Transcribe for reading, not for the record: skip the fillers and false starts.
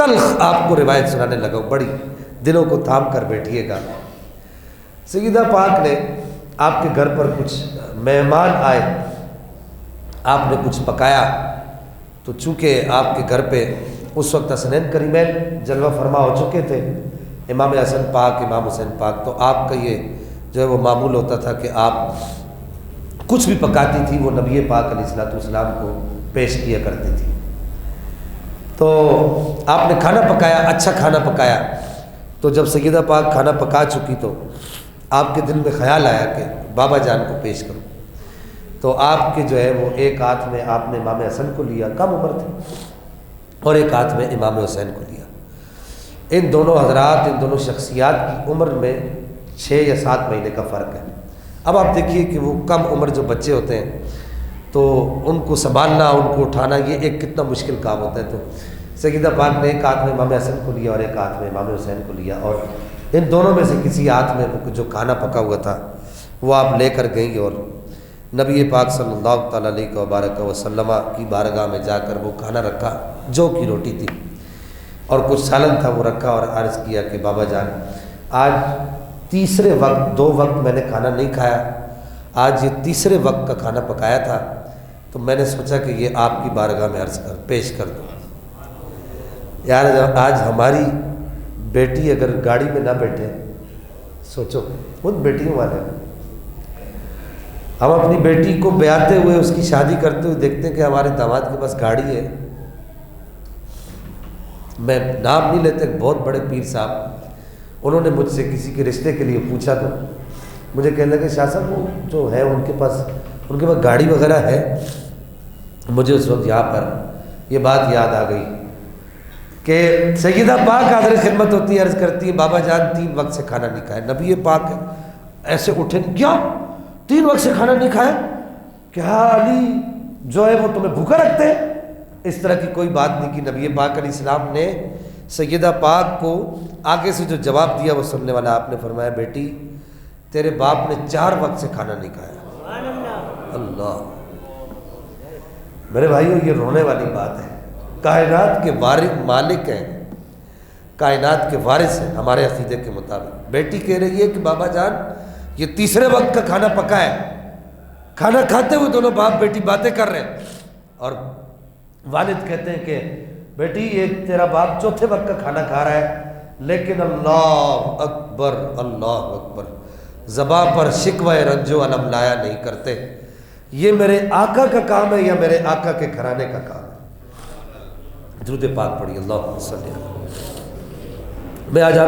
تلخ آپ کو روایت سنانے لگا ہوں، بڑی دلوں کو تھام کر بیٹھیے گا۔ سیدہ پاک نے آپ کے گھر پر کچھ مہمان آئے، آپ نے کچھ پکایا، تو چونکہ آپ کے گھر پہ اس وقت حسنین کریمین جلوہ فرما ہو چکے تھے، امام حسن پاک، امام حسین پاک، تو آپ کا یہ جو ہے وہ معمول ہوتا تھا کہ آپ کچھ بھی پکاتی تھی وہ نبی پاک علیہ الصلوۃ والسلام کو پیش کیا کرتی تھی۔ تو آپ نے کھانا پکایا، اچھا کھانا پکایا، تو جب سیدہ پاک کھانا پکا چکی تو آپ کے دل میں خیال آیا کہ بابا جان کو پیش کروں۔ تو آپ کے جو ہے وہ ایک ہاتھ میں آپ نے امام حسن کو لیا، کم عمر تھی، اور ایک ہاتھ میں امام حسین کو لیا۔ ان دونوں حضرات، ان دونوں شخصیات کی عمر میں 6 یا 7 مہینے کا فرق ہے۔ اب آپ دیکھیے کہ وہ کم عمر جو بچے ہوتے ہیں تو ان کو سنبھالنا، ان کو اٹھانا، یہ ایک کتنا مشکل کام ہوتا ہے۔ تو سیدہ پاک نے ایک ہاتھ میں امام حسن کو لیا اور ایک ہاتھ میں امام حسین کو لیا، اور ان دونوں میں سے کسی ہاتھ میں جو کھانا پکا ہوا تھا وہ آپ لے کر گئیں اور نبی پاک صلی اللہ تعالیٰ علیہ وبارک وسلم کی بارگاہ میں جا کر وہ کھانا رکھا، جو کی روٹی تھی اور کچھ سالن تھا وہ رکھا، اور عرض کیا کہ بابا جان آج تیسرے وقت، 2 وقت میں نے کھانا نہیں کھایا، آج یہ تیسرے وقت کا کھانا پکایا تھا، تو میں نے سوچا کہ یہ آپ کی بارگاہ میں عرض پیش کر دوں۔ یار آج ہماری بیٹی اگر گاڑی میں نہ بیٹھے، سوچو خود بیٹیوں والے، ہم اپنی بیٹی کو بیاتے ہوئے، اس کی شادی کرتے ہوئے دیکھتے ہیں کہ ہمارے داماد کے پاس گاڑی ہے۔ میں نام نہیں لیتے، بہت بڑے پیر صاحب، انہوں نے مجھ سے کسی کے رشتے کے لیے پوچھا تو مجھے کہنے لگے شاہ صاحب وہ جو ہے ان کے پاس گاڑی وغیرہ ہے۔ مجھے اس وقت یہاں پر یہ بات یاد آ گئی کہ سیدہ پاک حاضر خدمت ہوتی ہے، عرض کرتی ہے بابا جان 3 وقت سے کھانا نہیں کھایا۔ نبی پاک ایسے اٹھے، کیا 3 وقت سے کھانا نہیں کھایا؟ کیا علی جو ہے وہ تمہیں بھوکا رکھتے ہیں؟ اس طرح کی کوئی بات نہیں کی۔ نبی پاک علیہ السلام نے سیدہ پاک کو آگے سے جو جواب دیا وہ سننے والا، آپ نے فرمایا بیٹی تیرے باپ نے 4 وقت سے کھانا نہیں کھایا۔ اللہ میرے بھائیو، یہ رونے والی بات ہے۔ کائنات کے وارث مالک ہیں، کائنات کے وارث ہیں ہمارے عقیدے کے مطابق۔ بیٹی کہہ رہی ہے کہ بابا جان یہ تیسرے وقت کا کھانا پکا ہے، کھانا کھاتے ہوئے دونوں باپ بیٹی باتیں کر رہے ہیں، اور والد کہتے ہیں کہ بیٹی یہ تیرا باپ 4تھے وقت کا کھانا کھا رہا ہے، لیکن اللہ اکبر اللہ اکبر زباں پر شکوہ رنج و الم لایا نہیں کرتے۔ یہ میرے آقا کا کام ہے یا میرے آقا کے گھرانے کا کام ہے؟ درود پاک پڑھی، اللہم صلی اللہ۔ میں آج آپ